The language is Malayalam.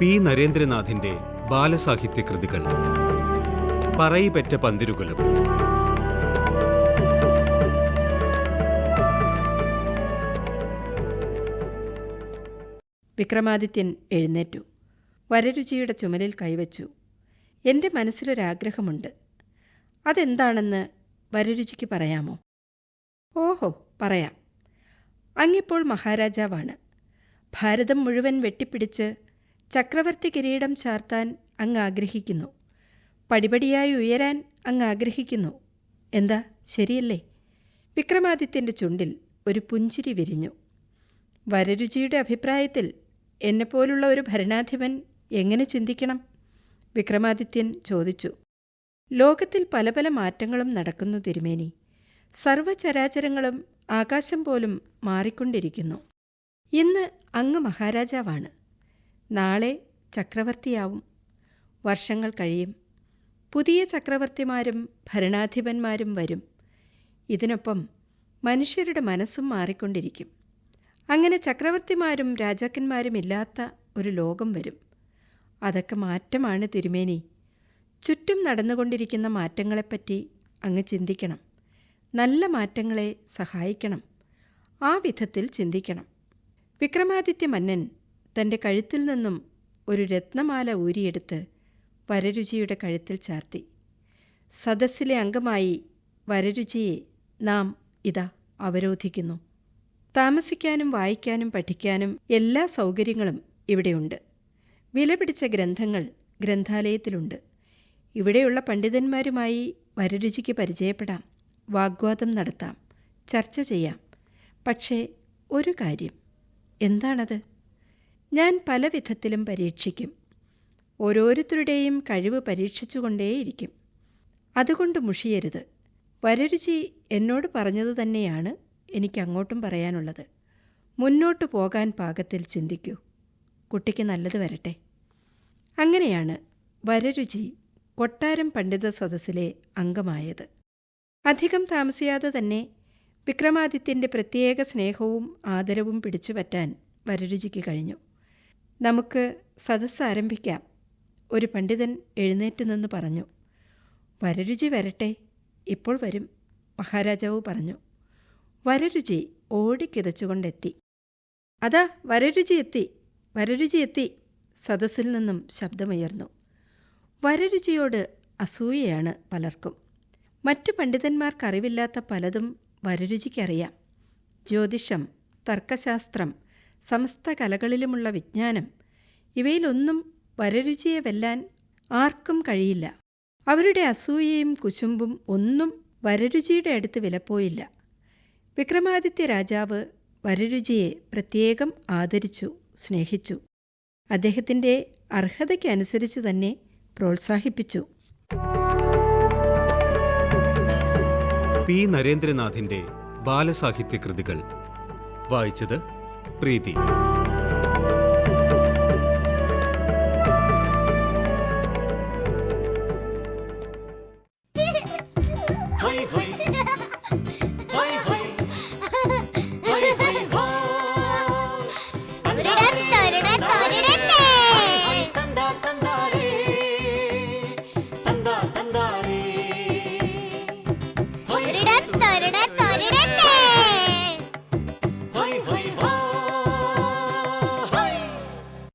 പി. നരേന്ദ്രനാഥിന്റെ ബാലസാഹിത്യ കൃതികൾ. പറയിപെറ്റ പന്തിരുകുലം. വിക്രമാദിത്യൻ എഴുന്നേറ്റു. വരരുചിയുടെ ചുമലിൽ കൈവച്ചു. എൻ്റെ മനസ്സിലൊരാഗ്രഹമുണ്ട്. അതെന്താണെന്ന് വരരുചിക്ക് പറയാമോ? ഓഹോ, പറയാം. അങ്ങിപ്പോൾ മഹാരാജാവാണ്. ഭാരതം മുഴുവൻ വെട്ടിപ്പിടിച്ച് ചക്രവർത്തി കിരീടം ചാർത്താൻ അങ്ങ് ആഗ്രഹിക്കുന്നു. പടിപടിയായി ഉയരാൻ അങ്ങ് ആഗ്രഹിക്കുന്നു. എന്താ, ശരിയല്ലേ? വിക്രമാദിത്യൻ്റെ ചുണ്ടിൽ ഒരു പുഞ്ചിരി വിരിഞ്ഞു. വരരുചിയുടെ അഭിപ്രായത്തിൽ എന്നെപ്പോലുള്ള ഒരു ഭരണാധിപൻ എങ്ങനെ ചിന്തിക്കണം? വിക്രമാദിത്യൻ ചോദിച്ചു. ലോകത്തിൽ പല പല മാറ്റങ്ങളും നടക്കുന്നു തിരുമേനി. സർവചരാചരങ്ങളും ആകാശം പോലും മാറിക്കൊണ്ടിരിക്കുന്നു. ഇന്ന് അങ്ങ് മഹാരാജാവാണ്. നാളെ ചക്രവർത്തിയാവും. വർഷങ്ങൾ കഴിയും. പുതിയ ചക്രവർത്തിമാരും ഭരണാധിപന്മാരും വരും. ഇതിനൊപ്പം മനുഷ്യരുടെ മനസ്സും മാറിക്കൊണ്ടിരിക്കും. അങ്ങനെ ചക്രവർത്തിമാരും രാജാക്കന്മാരും ഇല്ലാത്ത ഒരു ലോകം വരും. അതൊക്കെ മാറ്റമാണ് തിരുമേനി. ചുറ്റും നടന്നുകൊണ്ടിരിക്കുന്ന മാറ്റങ്ങളെപ്പറ്റി അങ്ങ് ചിന്തിക്കണം. നല്ല മാറ്റങ്ങളെ സഹായിക്കണം. ആ വിധത്തിൽ ചിന്തിക്കണം. വിക്രമാദിത്യ മന്നൻ തൻ്റെ കഴുത്തിൽ നിന്നും ഒരു രത്നമാല ഊരിയെടുത്ത് വരരുചിയുടെ കഴുത്തിൽ ചാർത്തി. സദസ്സിലെ അംഗമായി വരരുചിയെ നാം ഇതാ അവരോധിക്കുന്നു. താമസിക്കാനും വായിക്കാനും പഠിക്കാനും എല്ലാ സൗകര്യങ്ങളും ഇവിടെയുണ്ട്. വിലപിടിച്ച ഗ്രന്ഥങ്ങൾ ഗ്രന്ഥാലയത്തിലുണ്ട്. ഇവിടെയുള്ള പണ്ഡിതന്മാരുമായി വരരുചിക്ക് പരിചയപ്പെടാം, വാഗ്വാദം നടത്താം, ചർച്ച ചെയ്യാം. പക്ഷേ ഒരു കാര്യം. എന്താണത്? ഞാൻ പല വിധത്തിലും പരീക്ഷിക്കും. ഓരോരുത്തരുടെയും കഴിവ് പരീക്ഷിച്ചുകൊണ്ടേയിരിക്കും. അതുകൊണ്ട് മുഷിയരുത്. വരരുചി എന്നോട് പറഞ്ഞത് തന്നെയാണ് എനിക്കങ്ങോട്ടും പറയാനുള്ളത്. മുന്നോട്ടു പോകാൻ പാകത്തിൽ ചിന്തിക്കൂ. കുട്ടിക്ക് നല്ലത് വരട്ടെ. അങ്ങനെയാണ് വരരുചി കൊട്ടാരം പണ്ഡിത സദസ്സിലെ അംഗമായത്. അധികം താമസിയാതെ തന്നെ വിക്രമാദിത്യൻ്റെ പ്രത്യേക സ്നേഹവും ആദരവും പിടിച്ചുപറ്റാൻ വരരുചിക്ക് കഴിഞ്ഞു. നമുക്ക് സദസ്സ് ആരംഭിക്കാം, ഒരു പണ്ഡിതൻ എഴുന്നേറ്റ് നിന്ന് പറഞ്ഞു. വരരുചി വരട്ടെ, ഇപ്പോൾ വരും, മഹാരാജാവ് പറഞ്ഞു. വരരുചി ഓടിക്കിതച്ചുകൊണ്ടെത്തി. അതാ വരരുചി എത്തി, വരരുചി എത്തി, സദസ്സിൽ നിന്നും ശബ്ദമുയർന്നു. വരരുചിയോട് അസൂയയാണ് പലർക്കും. മറ്റു പണ്ഡിതന്മാർക്കറിവില്ലാത്ത പലതും വരരുചിക്കറിയാം. ജ്യോതിഷം, തർക്കശാസ്ത്രം, സമസ്ത കലകളിലുമുള്ള വിജ്ഞാനം, ഇവയിലൊന്നും വരരുചിയെ വെല്ലാൻ ആർക്കും കഴിയില്ല. അവരുടെ അസൂയയും കുശുമ്പും ഒന്നും വരരുചിയുടെ അടുത്ത് വിലപ്പോയില്ല. വിക്രമാദിത്യ രാജാവ് വരരുചിയെ പ്രത്യേകം ആദരിച്ചു, സ്നേഹിച്ചു. അദ്ദേഹത്തിൻ്റെ അർഹതയ്ക്കനുസരിച്ച് തന്നെ പ്രോത്സാഹിപ്പിച്ചു. പി. നരേന്ദ്രനാഥിന്റെ ബാലസാഹിത്യ കൃതികൾ. വായിച്ചത് പ്രീതി.